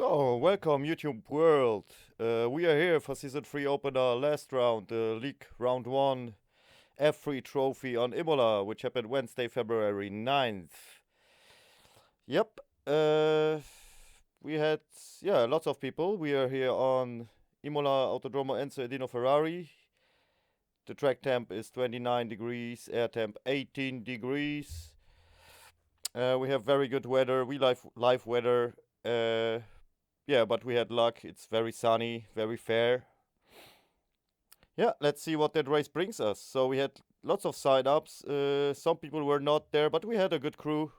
So, welcome YouTube world. We are here for Season 3 opener, last round, the League Round 1 F3 trophy on Imola, which happened Wednesday, February 9th. Yep, we had, lots of people. We are here on Imola Autodromo Enzo Edino Ferrari. The track temp is 29 degrees, air temp 18 degrees. We have very good weather, live weather. Yeah, but we had luck. It's very sunny, very fair. Yeah, let's see what that race brings us. So we had lots of sign-ups. Some people were not there, but we had a good crew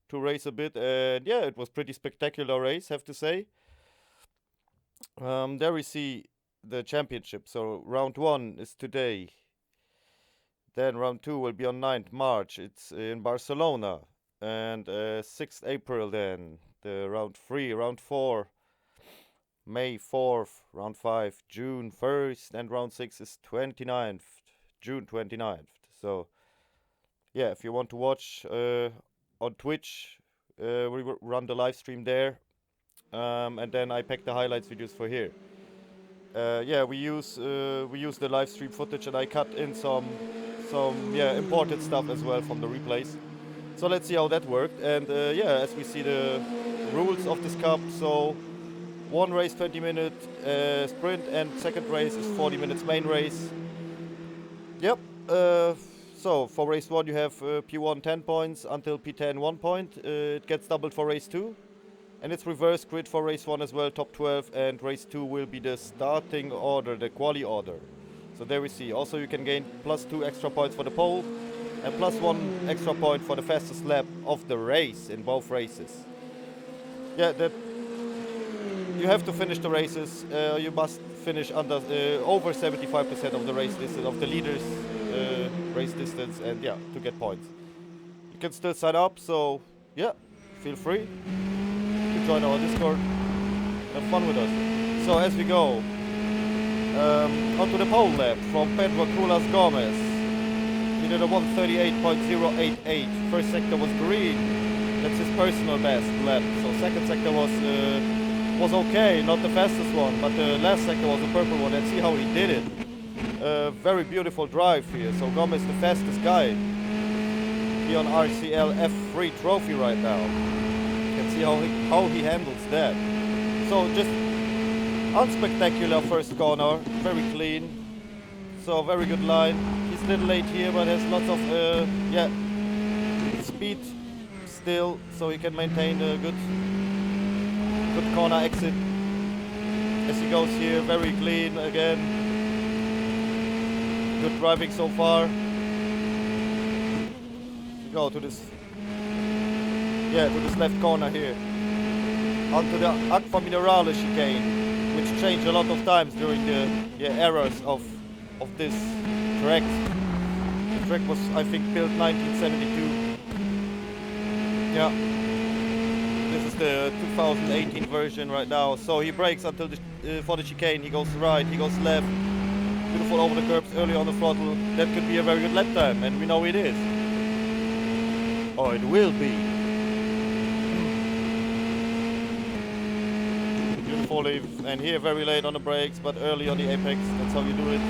to race a bit. And yeah, it was pretty spectacular race, have to say. There we see the championship. So round 1 is today. Then round 2 will be on 9th March. It's in Barcelona. And 6th April then. The round 3, round 4. May 4th, round 5, June 1st, and round 6 is 29th, June 29th. So, yeah, if you want to watch on Twitch, we will run the live stream there. And then I pack the highlights videos for here. Yeah, we use the live stream footage, and I cut in some imported stuff as well from the replays. So let's see how that worked. And yeah, as we see the rules of this cup, so one race 20-minute sprint, and second race is 40 minutes main race. Yep. So for race 1 you have P1 10 points until P10 1 point. It gets doubled for race 2. And it's reverse grid for race 1 as well, top 12. And race 2 will be the starting order, the quali order. So there we see. Also you can gain +2 extra points for the pole. And +1 extra point for the fastest lap of the race in both races. Yeah, that you have to finish the races. You must finish under over 75% of the race distance of the leaders' race distance, and yeah, to get points. You can still sign up, so yeah, feel free to join our Discord. Have fun with us. So as we go onto the pole lap from Pedro Crulas Gomez. He did a 1:38.088. First sector was green. That's his personal best lap. So second sector was okay, not the fastest one, but the last sector was the purple one, and see how he did it. Very beautiful drive here. So Gomez the fastest guy here on RCL F3 trophy right now. You can see how he handles that. So just unspectacular first corner, very clean. So very good line. He's a little late here, but has lots of speed still, so he can maintain a good corner exit as he goes here. Very clean again. Good driving so far. We go to this left corner here onto the Aqua Minerale chicane, which changed a lot of times during the eras of this track. The track was, I think, built 1972. Yeah. This is the 2018 version right now. So he brakes until for the chicane. He goes right, he goes left. Beautiful over the curbs, early on the throttle. That could be a very good lap time, and we know it is. Or it will be. Beautifully, and here very late on the brakes, but early on the apex. That's how you do it.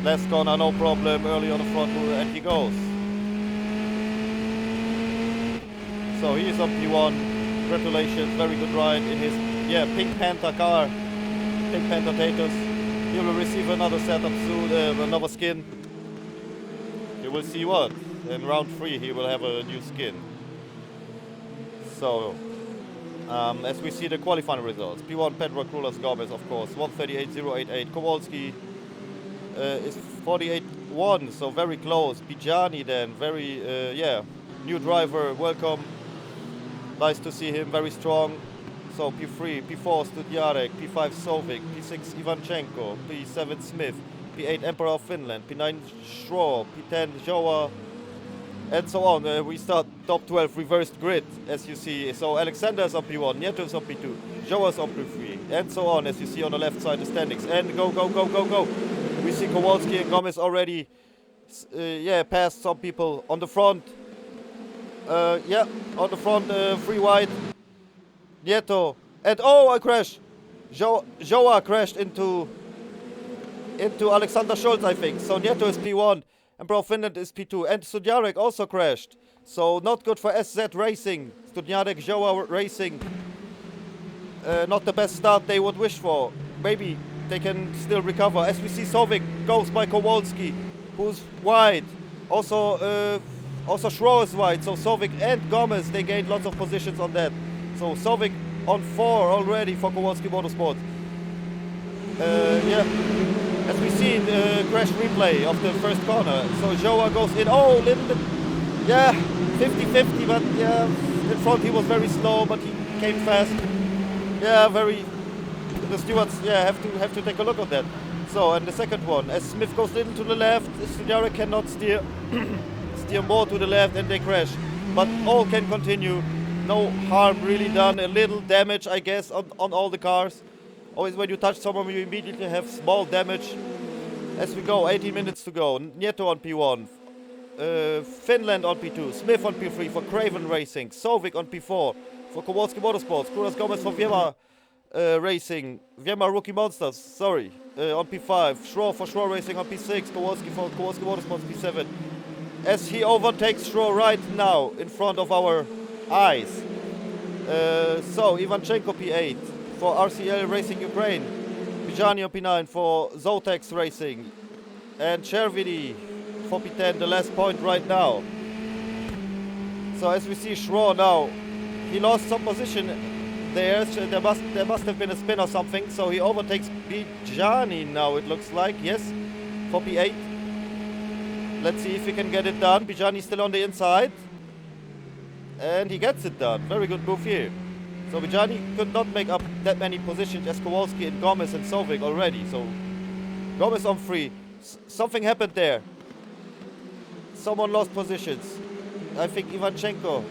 Last corner, no problem. Early on the throttle, and he goes. So he is on P1. Congratulations, very good ride in his Pink Panther car. Pink Panther Taters. He will receive another setup soon, another skin. You will see what. In round 3 he will have a new skin. So as we see the qualifying results, P1 Pedro Crulas Gomez, of course, 1:38.088. Kowalski is 48.1, so very close. Bijani then, very new driver, welcome. Nice to see him, very strong. So P3, P4 Studjarek, P5 Sovic, P6 Ivanchenko, P7 Smith, P8 Emperor of Finland, P9 Schroer, P10 Joa, and so on. We start top 12 reversed grid, as you see. So Alexander is on P1, Nieto is on P2, Joa is on P3, and so on, as you see on the left side the standings. And go, go, go, go, go. We see Kowalski and Gomez already past some people on the front. On the front, 3 wide. Nieto. And oh, I crashed. Joa crashed into Alexander Schultz, I think. So Nieto is P1 and Bro Finland is P2. And Studjarek also crashed. So not good for SZ Racing. Studjarek, Joa Racing. Not the best start they would wish for. Maybe they can still recover. As we see, Sovic goes by Kowalski, who's wide. Also Schro is wide. So Sovic and Gomez, they gained lots of positions on that. So Sovic on 4 already for Kowalski Motorsport. Yeah. As we see the crash replay of the first corner. So Joa goes in. Oh, little bit. Yeah, 50-50, but yeah, in front he was very slow, but he came fast. Yeah, very. The stewards, yeah, have to take a look at that. So, and the second one, as Smith goes little to the left, Studjarek cannot steer more to the left, and they crash. But all can continue. No harm really done. A little damage, I guess, on all the cars. Always when you touch someone, you immediately have small damage. As we go, 18 minutes to go. Nieto on P1. Finland on P2. Smith on P3 for Craven Racing. Sovic on P4 for Kowalski Motorsports. Kuras Gomez for Viema Racing. Viema Rookie Monsters, sorry. On P5. Schro for Schro Racing on P6. Kowalski for Kowalski Motorsports P7. As he overtakes Schro right now in front of our eyes. So, Ivanchenko P8 for RCL Racing Ukraine. Bijani on P9 for Zotex Racing. And Chervidi for P10, the last point right now. So as we see Schro now, he lost some position there. So there must have been a spin or something. So he overtakes Bijani now, it looks like. Yes, for P8. Let's see if he can get it done. Bijani still on the inside. And he gets it done. Very good move here. So Bijani could not make up that many positions as Kowalski and Gomez and Sovic already. So Gomez on 3. Something happened there. Someone lost positions. I think Ivanchenko.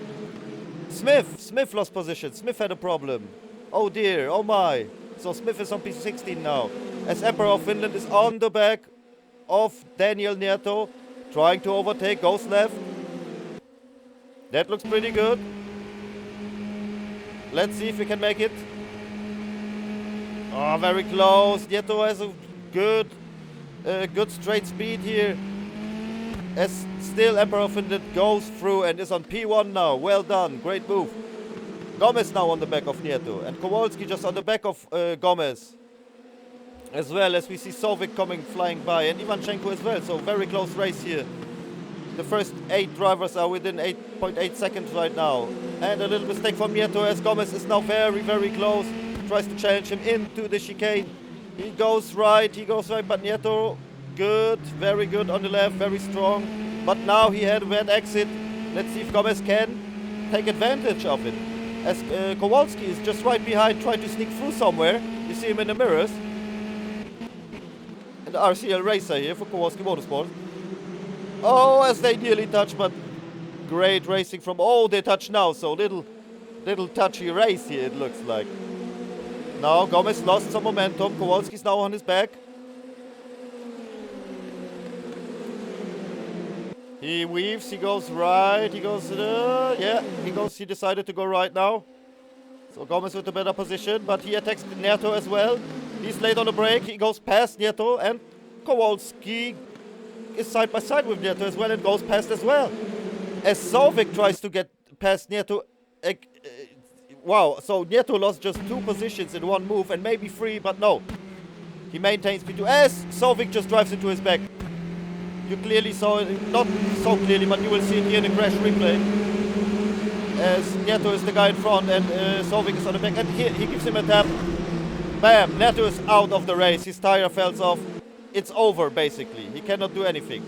Smith lost position. Smith had a problem. Oh dear, oh my. So Smith is on P16 now. As Emperor of Finland is on the back of Daniel Nieto. Trying to overtake, goes left. That looks pretty good. Let's see if we can make it. Oh, very close. Nieto has a good straight speed here. As still Emperor of Finland goes through and is on P1 now. Well done, great move. Gomez now on the back of Nieto. And Kowalski just on the back of Gomez. As well as we see Sovic coming flying by. And Ivanchenko as well. So very close race here. The first 8 drivers are within 8.8 seconds right now. And a little mistake from Nieto as Gomez is now very, very close. Tries to challenge him into the chicane. He goes right, but Nieto, good, very good on the left, very strong. But now he had a bad exit. Let's see if Gomez can take advantage of it. As Kowalski is just right behind, trying to sneak through somewhere. You see him in the mirrors. And the RCL racer here for Kowalski Motorsport. Oh, as they nearly touch, but great racing from, oh, they touch now. So little touchy race here, it looks like. Now Gomez lost some momentum. Kowalski's now on his back. He weaves, he goes right, he goes, yeah, he decided to go right now. So Gomez with a better position, but he attacks Nieto as well. He's late on the brake, he goes past Nieto, and Kowalski is side by side with Nieto as well and goes past as well. As Sovic tries to get past Nieto, wow, so Nieto lost just 2 positions in one move and maybe 3, but no. He maintains P2 as Sovic just drives into his back. You clearly saw it, not so clearly, but you will see it here in the crash replay. As Nieto is the guy in front and Sovic is on the back. And here he gives him a tap. Bam, Nieto is out of the race. His tire falls off. It's over, basically. He cannot do anything.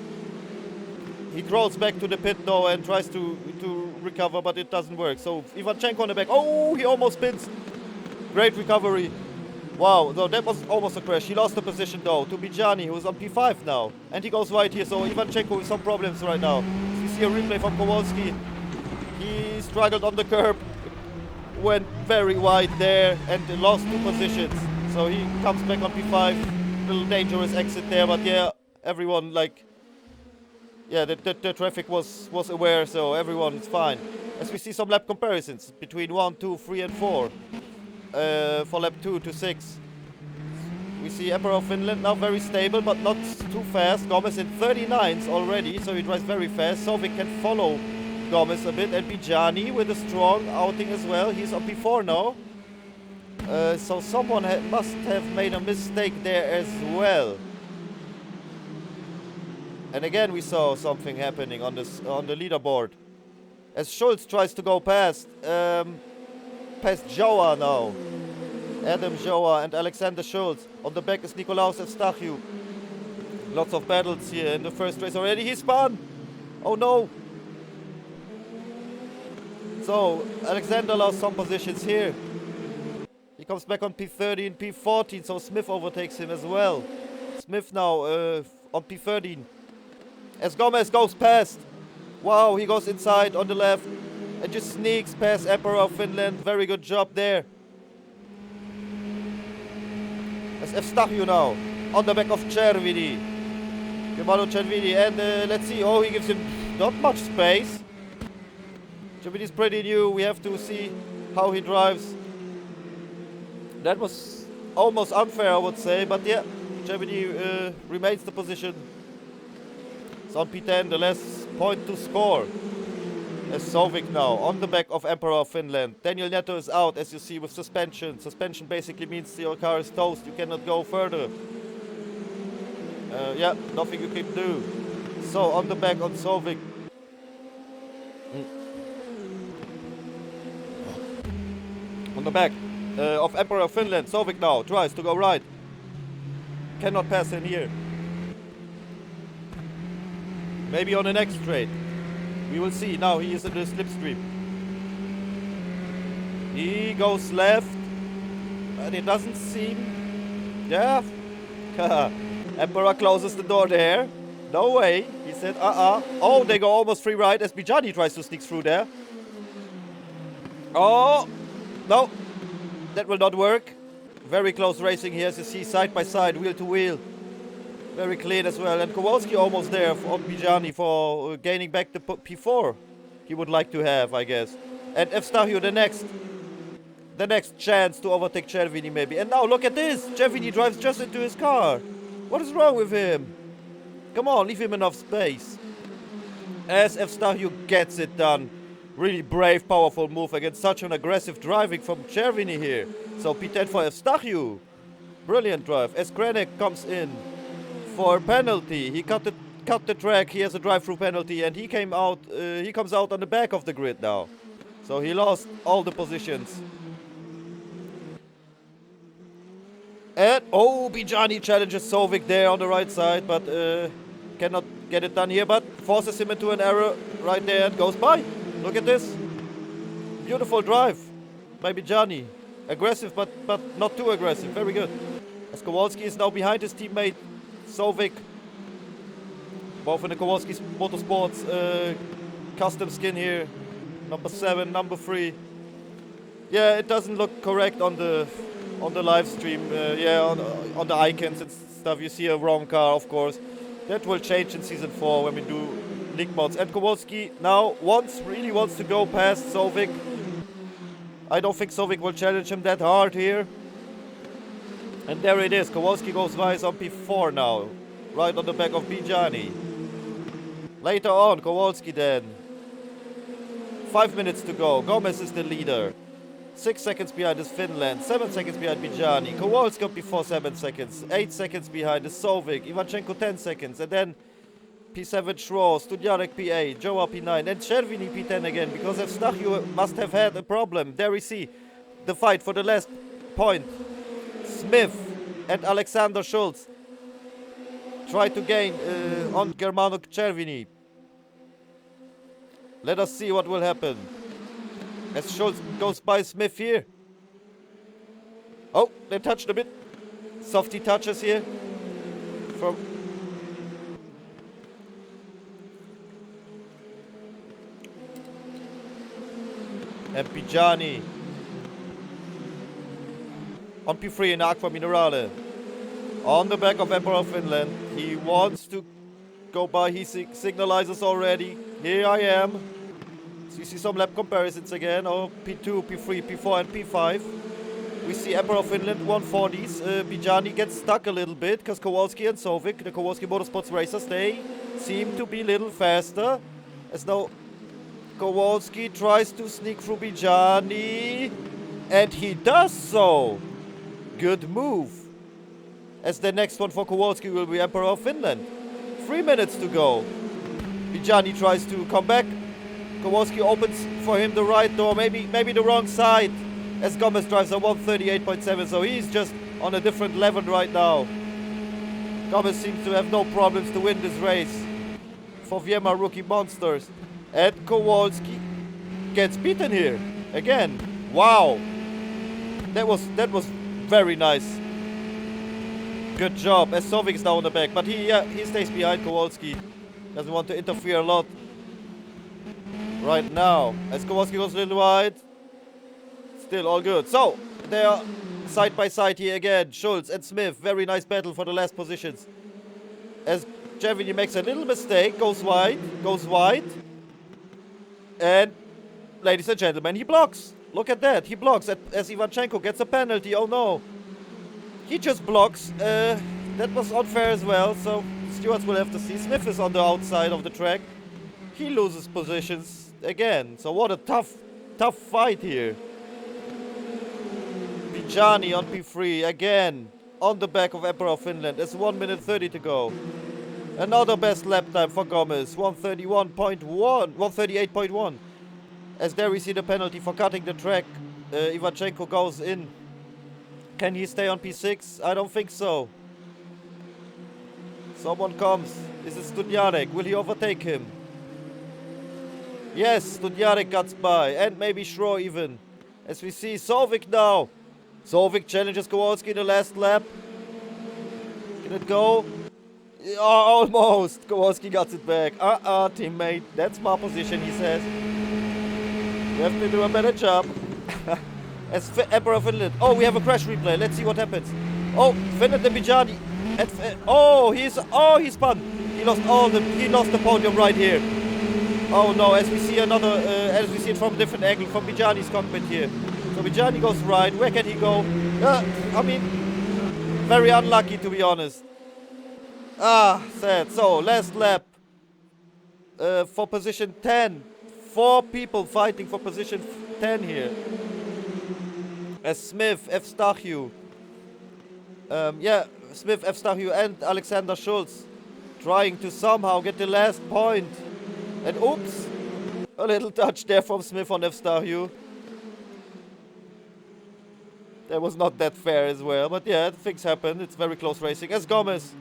He crawls back to the pit though and tries to recover, but it doesn't work. So Ivanchenko on the back. Oh, he almost spins. Great recovery. Wow, so that was almost a crash. He lost the position though to Bijani, who is on P5 now. And he goes right here, so Ivanchenko with some problems right now. You see a replay from Kowalski. He struggled on the curb, went very wide there and lost 2 positions. So he comes back on P5. Little dangerous exit there, but yeah, everyone the traffic was aware, so everyone is fine. As we see some lap comparisons between 1, 2, 3 and 4. for lap 2 to 6. We see Emperor of Finland now very stable, but not too fast. Gomez in 39s already, so he drives very fast. Sovic can follow Gomez a bit, and Bijani with a strong outing as well. He's on P4 now. So someone must have made a mistake there as well. And again we saw something happening on the leaderboard. As Schultz tries to go past Joa now. Adam Joa and Alexander Schultz. On the back is Nikolaus Evstachiou. Lots of battles here in the first race already. He spun! Oh no! So, Alexander lost some positions here. He comes back on P13, P14, so Smith overtakes him as well. Smith now on P13. As Gomez goes past. Wow, he goes inside on the left and just sneaks past Emperor of Finland. Very good job there. As Evstachiou now on the back of Cervini. Germano Cervini, and let's see. Oh, he gives him not much space. Cervini's pretty new. We have to see how he drives. That was almost unfair, I would say, but yeah, Cervini remains the position. It's on P10, the last point to score. As Sovic now on the back of Emperor of Finland. Daniel Netto is out, as you see, with suspension. Suspension basically means your car is toast, you cannot go further. Yeah, nothing you can do. So on the back on Sovic. On the back of Emperor of Finland, Sovic now tries to go right. Cannot pass in here. Maybe on the next straight. We will see. Now he is in the slipstream. He goes left. And it doesn't seem... Yeah. Emperor closes the door there. No way. He said, Oh, they go almost free right as Bijani tries to sneak through there. Oh. No. That will not work. Very close racing here, as you see, side by side, wheel to wheel. Very clean as well. And Kowalski almost there on Bijani for gaining back the P4 he would like to have, I guess. And Evstachiou the next chance to overtake Cervini maybe. And now look at this. Cervini drives just into his car. What is wrong with him? Come on, leave him enough space. As Evstachiou gets it done. Really brave, powerful move against such an aggressive driving from Cervini here. So P10 for Evstachiou. Brilliant drive. As Krenek comes in for penalty. He cut the track. He has a drive-through penalty, and he came out. He comes out on the back of the grid now. So he lost all the positions. And Bijani challenges Sovic there on the right side, but cannot get it done here. But forces him into an error right there and goes by. Look at this. Beautiful drive by Bijani. Aggressive, but not too aggressive. Very good. As Kowalski is now behind his teammate Sovic. Both in the Kowalski Motorsports custom skin here. Number 7, number 3. Yeah, it doesn't look correct on the live stream. Yeah, on the icons and stuff. You see a wrong car, of course. That will change in season 4 when we do league mods. And Kowalski now really wants to go past Sovic. I don't think Sovic will challenge him that hard here. And there it is. Kowalski goes wise on P4 now. Right on the back of Bijani. Later on, Kowalski then. 5 minutes to go. Gomez is the leader. 6 seconds behind is Finland. 7 seconds behind Bijani. Kowalski on P4 7 seconds. 8 seconds behind is Sovic. Ivanchenko 10 seconds. And then P7 Schroer, Studjarek P8, Joa P9, and Cervini P10 again, because Evstachiou must have had a problem. There we see the fight for the last point. Smith and Alexander Schultz try to gain on Germano Cervini. Let us see what will happen. As Schultz goes by Smith here. Oh, they touched a bit. Softy touches here. From and Bijani on P3 in Aqua Minerale. On the back of Emperor of Finland. He wants to go by. He signalizes already. Here I am. So you see some lap comparisons again. Oh, P2, P3, P4 and P5. We see Emperor of Finland 140s. Bijani gets stuck a little bit because Kowalski and Sovic, the Kowalski Motorsports racers, they seem to be a little faster. As now Kowalski tries to sneak through Bijani. And he does so. Good move. As the next one for Kowalski will be Emperor of Finland. 3 minutes to go. Bijani tries to come back. Kowalski opens for him the right door, maybe the wrong side. As Gomez drives a 138.7, so he's just on a different level right now. Gomez seems to have no problems to win this race for Viema Rookie Monsters. And Kowalski gets beaten here again. Wow, that was very nice. Good job. As Sovic is down on the back, but he stays behind Kowalski. Doesn't want to interfere a lot right now. As Kowalski goes a little wide. Still all good. So, they are side by side here again. Schulz and Smith. Very nice battle for the last positions. As Jevini makes a little mistake. Goes wide. And, ladies and gentlemen, he blocks. Look at that. He blocks as Ivanchenko gets a penalty. Oh no. He just blocks. That was unfair as well. So, stewards will have to see. Smith is on the outside of the track. He loses positions again. So, what a tough fight here. Bijani on P3 again on the back of Emperor of Finland. It's 1 minute 30 to go. Another best lap time for Gomez, 138.1. As there we see the penalty for cutting the track. Ivanchenko goes in. Can he stay on P6? I don't think so. Someone comes. Is it Studjarek? Will he overtake him? Yes, Studjarek gets by. And maybe Schroer even. As we see Sovic now. Sovic challenges Kowalski in the last lap. Can it go? Oh, almost. Kowalski got it back. Teammate. That's my position, he says. You have to do a better job. As Emperor of Finland. Oh, we have a crash replay. Let's see what happens. Oh, Finland and Bijani. He spun. He lost the podium right here. Oh no, as we see it from a different angle, from Bijani's cockpit here. So Bijani goes right. Where can he go? I mean, very unlucky to be honest. Sad. So, last lap for position 10. 4 people fighting for position 10 here. As Smith, Evstachiou. Smith, Evstachiou and Alexander Schulz trying to somehow get the last point. And oops, a little touch there from Smith on Evstachiou. That was not that fair as well, but yeah, things happen. It's very close racing. As Gomez,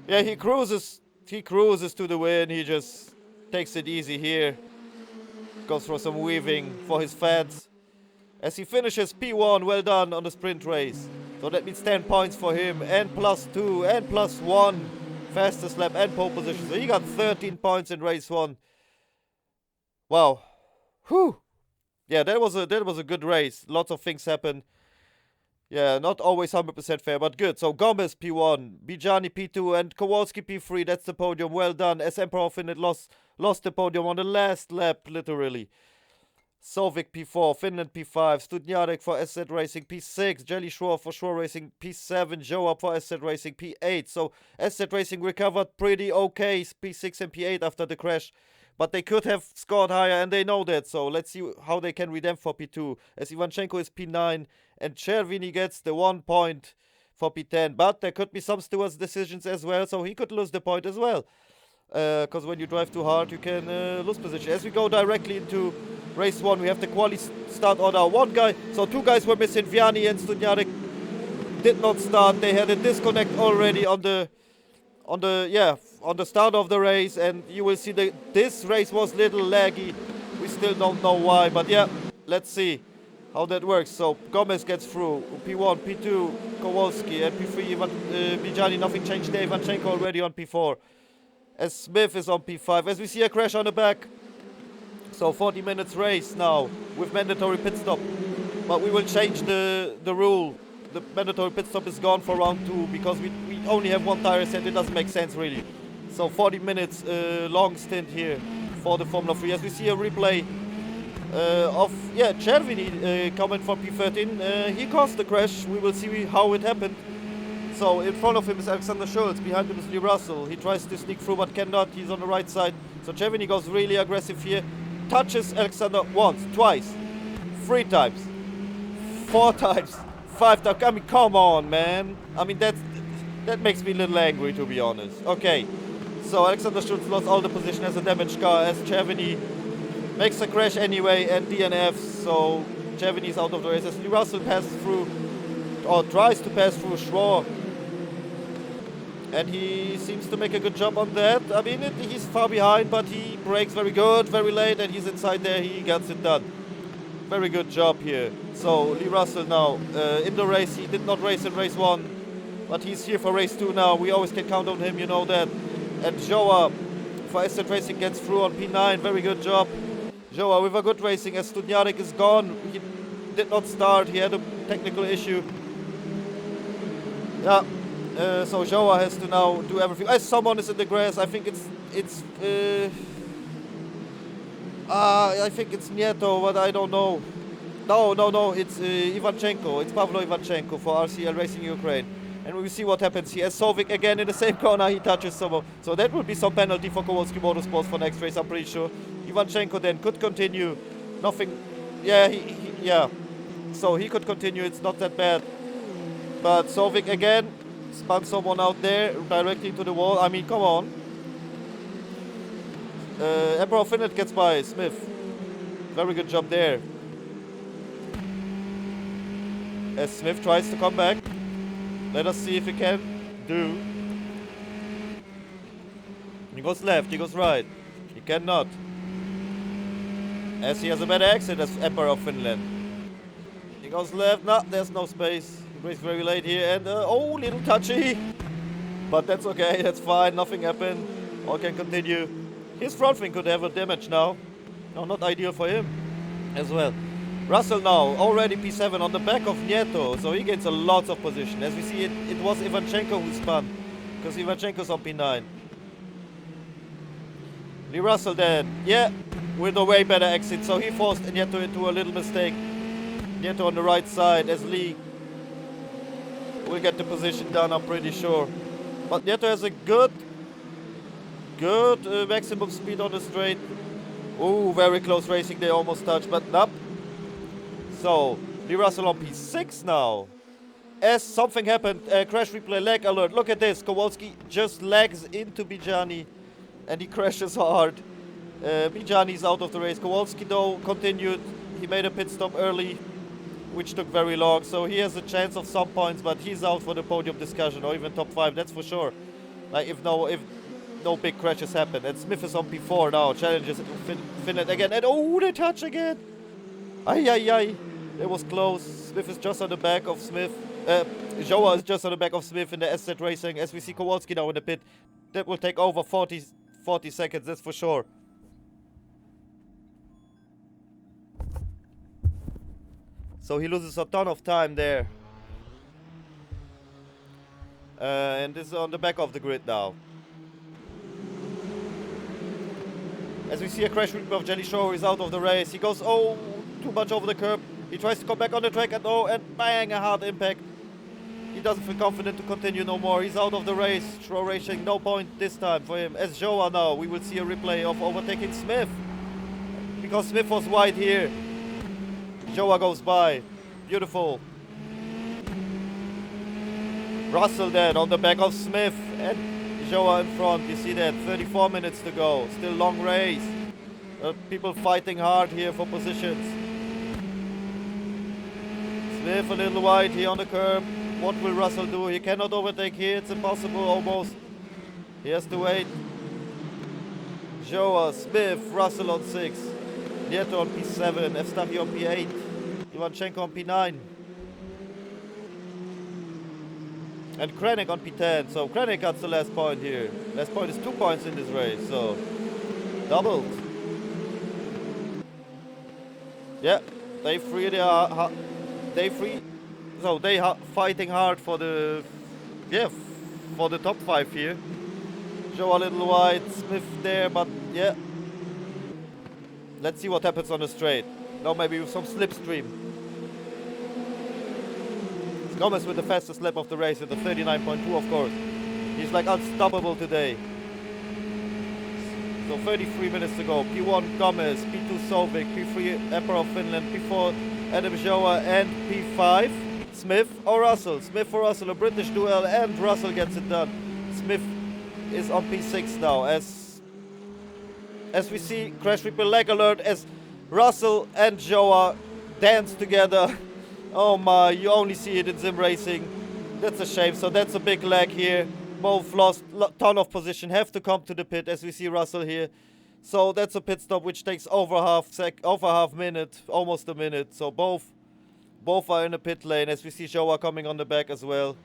yeah, he cruises to the win. He just takes it easy here. Goes for some weaving for his fans. As he finishes P1, well done on the sprint race. So that means 10 points for him, and +2, and +1. Fastest lap and pole position. So he got 13 points in race 1. Wow. Whew. Yeah, that was a good race. Lots of things happened. Yeah, not always 100% fair, but good. So Gomez P1, Bijani P2, and Kowalski P3. That's the podium. Well done. As Emperor of Finland lost the podium on the last lap, literally. Sovic P4, Finland P5, Studjarek for SZ Racing P6, Jelly Schroer for Schroer Racing P7, Joab for SZ Racing P8. So SZ Racing recovered pretty okay, P6 and P8 after the crash. But they could have scored higher, and they know that. So let's see how they can redeem for P2. As Ivanchenko is P9, and Chervini gets the 1 point for P10. But there could be some stewards' decisions as well, so he could lose the point as well. Because when you drive too hard, you can lose position. As we go directly into race 1, we have the quali start order. 2 guys were missing. Vianney and Studjarek did not start. They had a disconnect already on the start of the race, and you will see this race was little laggy. We still don't know why, but yeah, let's see how that works. So Gomez gets through. P1, P2, Kowalski, and P3, Bijani. Nothing changed there. Ivanchenko already on P4. As Smith is on P5. As we see a crash on the back. So 40 minutes race now with mandatory pit stop. But we will change the rule. The mandatory pit stop is gone for round 2 because we only have 1 tire set. It doesn't make sense really. So 40 minutes long stint here for the Formula 3. As we see a replay Cervini coming from P13. He caused the crash. We will see how it happened. So in front of him is Alexander Schultz. Behind him is Lee Russell. He tries to sneak through but cannot. He's on the right side. So Cervini goes really aggressive here. Touches Alexander once, twice, 3 times, 4 times, 5 times. I mean, come on, man. I mean, that makes me a little angry, to be honest. Okay. So Alexander Schultz lost all the position as a damaged car as Cervini makes a crash anyway and DNFs. So Cervini is out of the race as Lee Russell passes through, or tries to pass through Schroer. And he seems to make a good job on that. I mean, he's far behind, but he brakes very good, very late, and he's inside there. He gets it done. Very good job here. So Lee Russell now in the race. He did not race in race 1, but he's here for race 2 now. We always can count on him, you know that. And Joa for Estate Racing gets through on P9. Very good job. Joa with a good racing as Studniarek is gone. He did not start. He had a technical issue. Yeah. So Joa has to now do everything. As someone is in the grass, I think I think it's Nieto, but I don't know. No, it's Ivanchenko. It's Pavlo Ivanchenko for RCL Racing Ukraine. And we will see what happens here. Sovic again in the same corner, he touches someone. So that will be some penalty for Kowalski Motorsports for next race, I'm pretty sure. Ivanchenko then could continue. Nothing, yeah, yeah. So he could continue, it's not that bad. But Sovic again spun someone out there directly to the wall. I mean, come on. Emperor Finland gets by Smith. Very good job there. As Smith tries to come back. Let us see if he can do. He goes left, he goes right. He cannot. As he has a better exit as Emperor of Finland. He goes left. No, there's no space. He brings very late here and oh, little touchy. But that's okay, that's fine, nothing happened. All can continue. His front wing could have a damage now. No, not ideal for him as well. Russell now, already P7 on the back of Nieto, so he gains a lot of position. As we see, it was Ivanchenko who spun, because Ivanchenko's on P9. Lee Russell then, yeah, with a way better exit, so he forced Nieto into a little mistake. Nieto on the right side, as Lee will get the position done, I'm pretty sure. But Nieto has a good maximum speed on the straight. Ooh, very close racing, they almost touched, but nope. So, Lee Russell on P6 now. As something happened, crash replay, lag alert. Look at this, Kowalski just lags into Bijani and he crashes hard. Bijani's out of the race. Kowalski though continued. He made a pit stop early, which took very long. So he has a chance of some points, but he's out for the podium discussion or even top 5, that's for sure. Like if no big crashes happen. And Smith is on P4 now, challenges Finland again. And oh, they touch again. Ay. It was close. Smith is just on the back of Smith. Joa is just on the back of Smith in the Estate Racing. As we see Kowalski now in the pit. That will take over 40 seconds, that's for sure. So he loses a ton of time there. And this is on the back of the grid now. As we see a crash replay of Jelly Shore is out of the race. He goes, oh, too much over the curb. He tries to come back on the track and oh, and bang, a hard impact. He doesn't feel confident to continue no more. He's out of the race. Shore Racing, no point this time for him. As Joa now, we will see a replay of overtaking Smith. Because Smith was wide here. Joa goes by. Beautiful. Russell then on the back of Smith and Joa in front. You see that, 34 minutes to go. Still long race. People fighting hard here for positions. Smith a little wide here on the curb. What will Russell do? He cannot overtake here. It's impossible almost. He has to wait. Joa, Smith, Russell on 6. Nieto on P7. Evstafy on P8. Ivanchenko on P9. And Krenek on P10. So Krenek got the last point here. Last point is 2 points in this race. So doubled. Yeah, day 3 they are day 3. So they are fighting hard for the for the top 5 here. Joe a little wide, Smith there, but yeah. Let's see what happens on the straight. Now maybe with some slipstream. It's Gomez with the fastest lap of the race with the 39.2, of course. He's like unstoppable today. So 33 minutes to go. P1 Gomez, P2 Sovic, P3 Emperor of Finland, P4 Adam Joa, and P5 Smith or Russell. Smith or Russell, a British duel, and Russell gets it done. Smith is on P6 now. As we see, crash replay lag alert as Russell and Joa dance together. Oh my, you only see it in sim racing. That's a shame. So that's a big lag here. Both lost ton of position, have to come to the pit as we see Russell here. So that's a pit stop which takes over half minute, almost a minute. So both are in the pit lane as we see Joa coming on the back as well.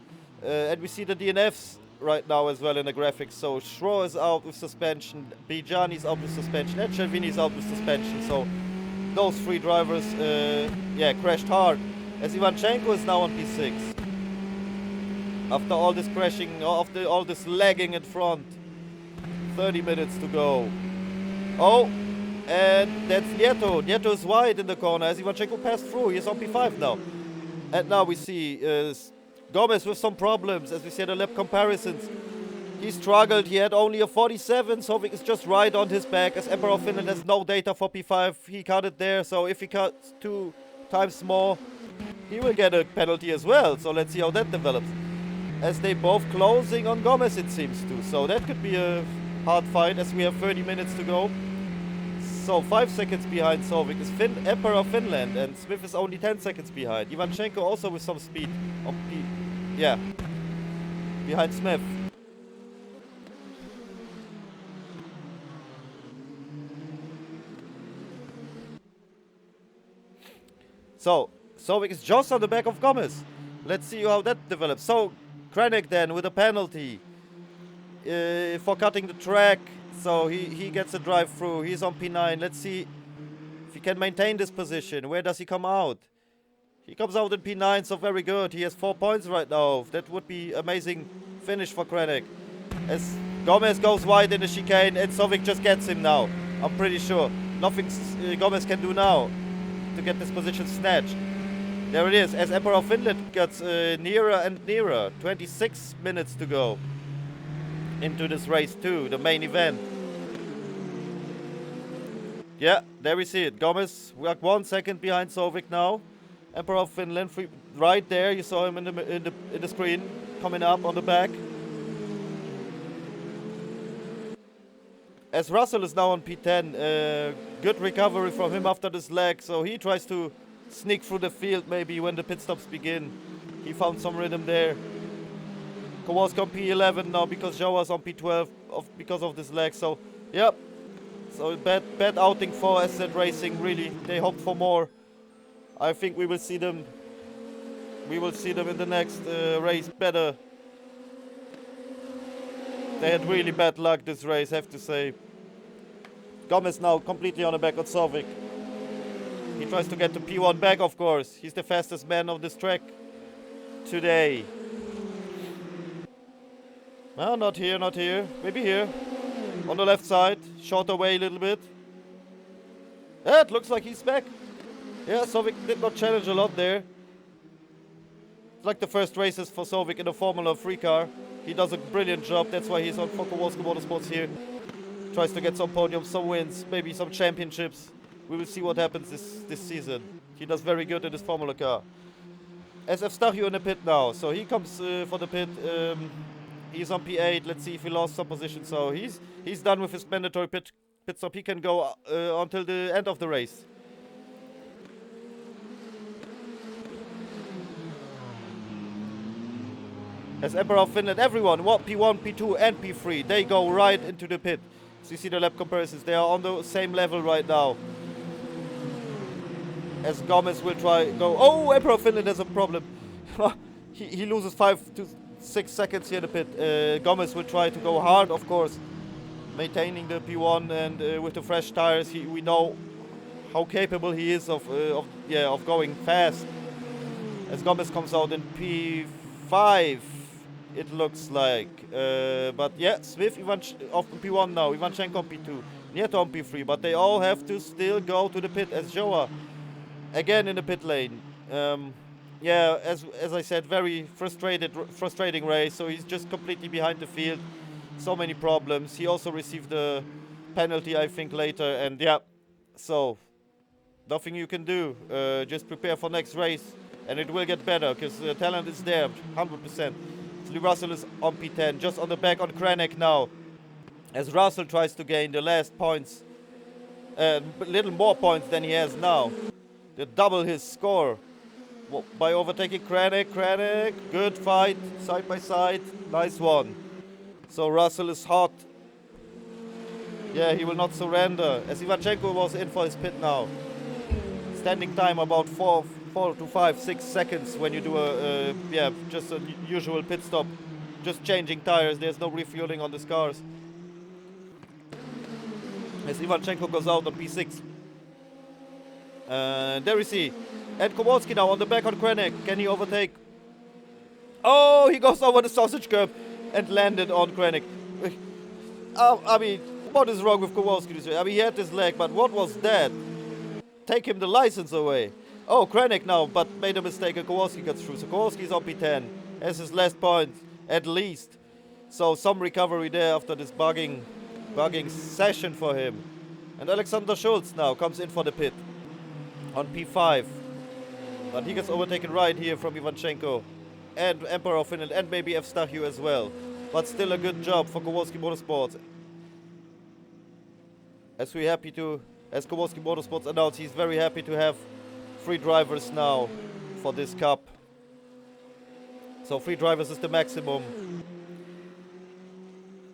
And we see the DNFs right now as well in the graphics. So Schroer is out with suspension, Bijani's out with suspension, and Cervini's out with suspension. So those three drivers, crashed hard. As Ivanchenko is now on P6. After all this crashing, after all this lagging in front. 30 minutes to go. Oh, and that's Nieto. Nieto is wide in the corner as Ivanchenko passed through. He's on P5 now. And now we see Gomez with some problems as we see the lap comparisons. He struggled. He had only a 47. Sovic is just right on his back as Emperor of Finland has no data for P5. He cut it there. So if he cuts 2 times more, he will get a penalty as well. So let's see how that develops. As they both closing on Gomez, it seems to. So that could be a hard fight as we have 30 minutes to go. So 5 seconds behind Sovic is Emperor of Finland, and Smith is only 10 seconds behind. Ivanchenko also with some speed on behind Smith. So Sovic is just on the back of Gomez. Let's see how that develops. So Krennic then with a penalty for cutting the track. So he gets a drive through. He's on P9. Let's see if he can maintain this position. Where does he come out? He comes out in P9, so very good. He has 4 points right now. That would be amazing finish for Krennic. As Gomez goes wide in the chicane and Sovic just gets him now. I'm pretty sure. Nothing Gomez can do now to get this position snatched. There it is, as Emperor of Finland gets nearer and nearer. 26 minutes to go into this race too, the main event. Yeah, there we see it. Gomez, we are 1 second behind Sovic now. Emperor of Finland, right there. You saw him in the screen, coming up on the back. As Russell is now on P10, good recovery from him after this lag, so he tries to sneak through the field maybe when the pit stops begin. He found some rhythm there. Kowalski on P11 now because Joa's on P12 because of this lag. So, yep. So bad outing for SZ Racing, really. They hoped for more. I think we will see them. We will see them in the next race better. They had really bad luck this race, I have to say. Gomez now completely on the back of Sovic. He tries to get to P1 back, of course. He's the fastest man of this track today. Well, not here, not here. Maybe here. On the left side. Short away a little bit. Yeah, it looks like he's back. Yeah, Sovic did not challenge a lot there. It's like the first races for Sovic in a Formula 3 car. He does a brilliant job. That's why he's on Kowalski Motorsports here. Tries to get some podiums, some wins, maybe some championships. We will see what happens this season. He does very good in this Formula car. SF Stachio in the pit now. So he comes for the pit. He's on P8. Let's see if he lost some position. So he's done with his mandatory pit stop. He can go until the end of the race. As Emperor of Finland, everyone, P1, P2 and P3, they go right into the pit. So you see the lap comparisons. They are on the same level right now. As Gomez will try go. Oh, Emperor of Finland has a problem. he loses 5 to 6 seconds here in the pit. Gomez will try to go hard, of course, maintaining the P1 and with the fresh tires. We know how capable he is of going fast. As Gomez comes out in P5, it looks like. But yeah, Smith off P1 now. Ivanchenko on P2. Nieto on P3, but they all have to still go to the pit as Joa again in the pit lane. Yeah, as I said, very frustrating race. So he's just completely behind the field. So many problems. He also received a penalty, I think, later. And yeah, so nothing you can do. Just prepare for next race, and it will get better because the talent is there, 100%. So Russell is on P10, just on the back on Krennic now, as Russell tries to gain the last points, a little more points than he has now, to double his score by overtaking Krennic. Krennic, good fight, side by side, nice one. So Russell is hot. Yeah, he will not surrender, as Ivanchenko was in for his pit now. Standing time about 4 to 5, 6 seconds when you do just a usual pit stop. Just changing tires, there's no refueling on these cars. As Ivanchenko goes out on P6. There we see. And Kowalski now on the back on Krennic. Can he overtake? Oh, he goes over the sausage curb and landed on Krennic. I mean, what is wrong with Kowalski this way? I mean, he had his leg, but what was that? Take him the license away. Oh, Krennic now, but made a mistake and Kowalski gets through. So Kowalski's on P10. Has his last point, at least. So some recovery there after this bugging session for him. And Alexander Schulz now comes in for the pit on P5. But he gets overtaken right here from Ivanchenko and Emperor of Finland and maybe Evstachio as well. But still a good job for Kowalski Motorsports. As Kowalski Motorsports announced, he's very happy to have 3 drivers now for this cup. So 3 drivers is the maximum.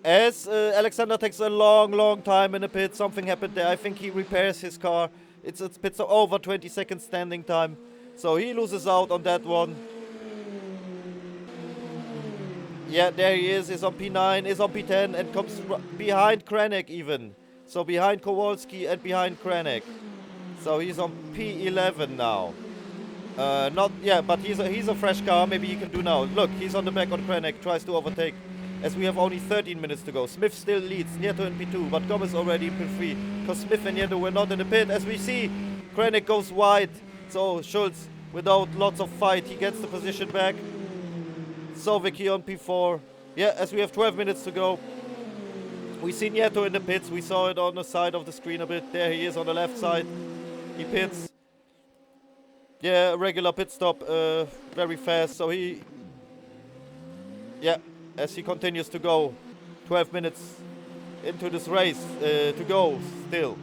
As Alexander takes a long time in the pit, something happened there. I think he repairs his car. It's pits over 20 seconds standing time. So he loses out on that one. Yeah, there he is on P9, is on P10 and comes behind Krennic even. So behind Kowalski and behind Krennic. So he's on P11 now. But he's a fresh car, maybe he can do now. Look, he's on the back on Krennic, tries to overtake. As we have only 13 minutes to go. Smith still leads, Nieto in P2, but Gomez already in P3. Because Smith and Nieto were not in the pit. As we see, Krennic goes wide. So Schulz, without lots of fight, he gets the position back. Sovicki on P4. Yeah, as we have 12 minutes to go. We see Nieto in the pits. We saw it on the side of the screen a bit. There he is on the left side. He pits. Yeah, regular pit stop, very fast. So he... Yeah, as he continues to go. 12 minutes into this race to go still.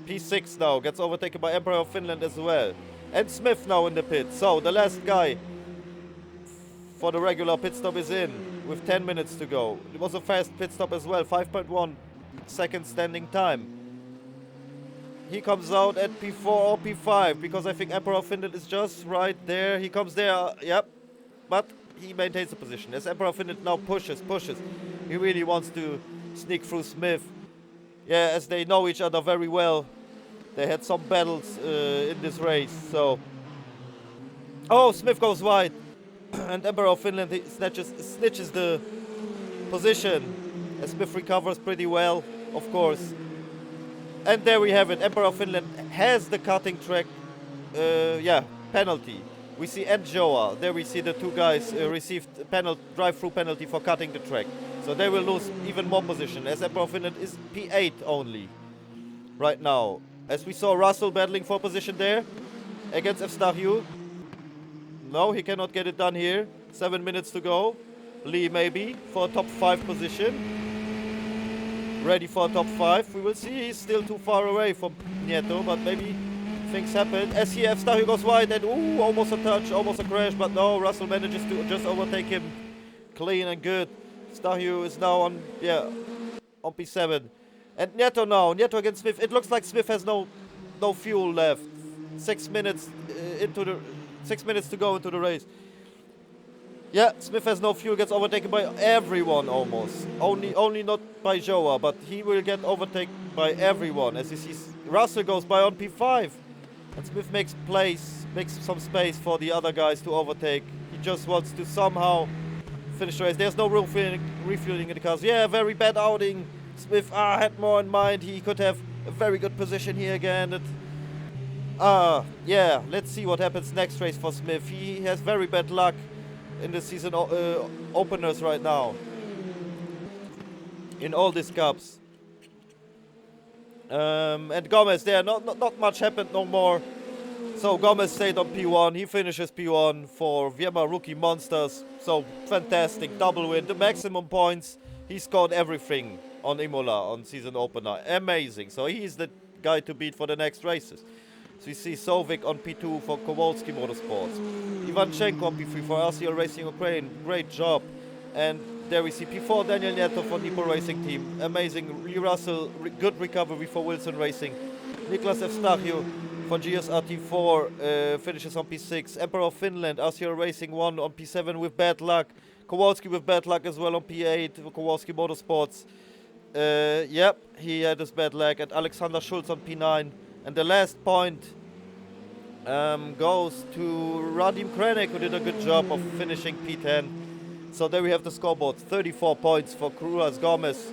P6 now gets overtaken by Emperor of Finland as well. And Smith now in the pit. So the last guy for the regular pit stop is in with 10 minutes to go. It was a fast pit stop as well, 5.1 seconds standing time. He comes out at P4 or P5 because I think Emperor of Finland is just right there. He comes there, yep, but he maintains the position. As Emperor of Finland now pushes. He really wants to sneak through Smith. Yeah, as they know each other very well. They had some battles in this race, so... Oh, Smith goes wide. And Emperor of Finland snitches the position. As Smith recovers pretty well, of course. And there we have it. Emperor of Finland has the cutting track penalty. We see Joa. There we see the 2 guys received drive-through penalty for cutting the track. So they will lose even more position, as Emperor of Finland is P8 only right now. As we saw Russell battling for position there against Evstachio. No, he cannot get it done here. 7 minutes to go. Lee maybe for a top 5 position. Ready for a top 5. We will see. He's still too far away from Nieto, but maybe things happen. As here Evstachio goes wide and almost a touch, almost a crash, but no, Russell manages to just overtake him clean and good. Evstachio is now on P7. And Nieto against Smith. It looks like Smith has no fuel left. 6 minutes 6 minutes to go into the race. Yeah, Smith has no fuel, gets overtaken by everyone almost. Only not by Joa, but he will get overtaken by everyone. As you see, Russell goes by on P5. And Smith makes some space for the other guys to overtake. He just wants to somehow finish the race. There's no refueling in the cars. Yeah, very bad outing Smith had more in mind. He could have a very good position here again. Yeah, let's see what happens next race for Smith. He has very bad luck in the season openers right now. In all these cups. And Gomez there, not much happened no more. So Gomez stayed on P1. He finishes P1 for Viema Rookie Monsters. So fantastic, double win, the maximum points. He scored everything on Imola on season opener. Amazing. So he's the guy to beat for the next races. So we see Sovic on P2 for Kowalski Motorsports. Ivanchenko on P3 for RCL Racing Ukraine. Great job. And there we see P4 Daniel Nieto for Nippo Racing Team. Amazing. Lee Russell, good recovery for Wilson Racing. Niklas Evstachio for GSRT4 finishes on P6. Emperor of Finland, RCL Racing 1 on P7 with bad luck. Kowalski with bad luck as well on P8 for Kowalski Motorsports. Yep, he had his bad luck. And Alexander Schulz on P9. And the last point goes to Radim Krenek, who did a good job of finishing P10. So there we have the scoreboard. 34 points for Kruas Gomez.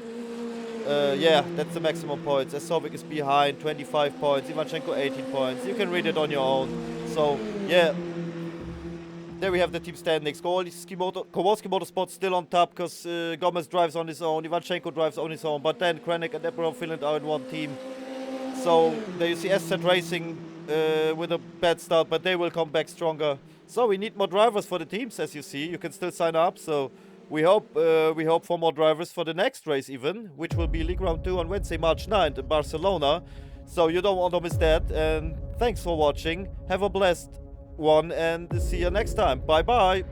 Yeah, that's the maximum points. Sovic is behind, 25 points. Ivanchenko 18 points. You can read it on your own. So, yeah. There we have the team standings. Kowalski Motorsports still on top because Gomez drives on his own. Ivanchenko drives on his own. But then Krenek and Emperor of Finland are in one team. So there you see SZ Racing with a bad start, but they will come back stronger. So we need more drivers for the teams, as you see. You can still sign up. So we hope for more drivers for the next race even, which will be League Round 2 on Wednesday, March 9th in Barcelona. So you don't want to miss that. And thanks for watching. Have a blessed one and see you next time. Bye bye.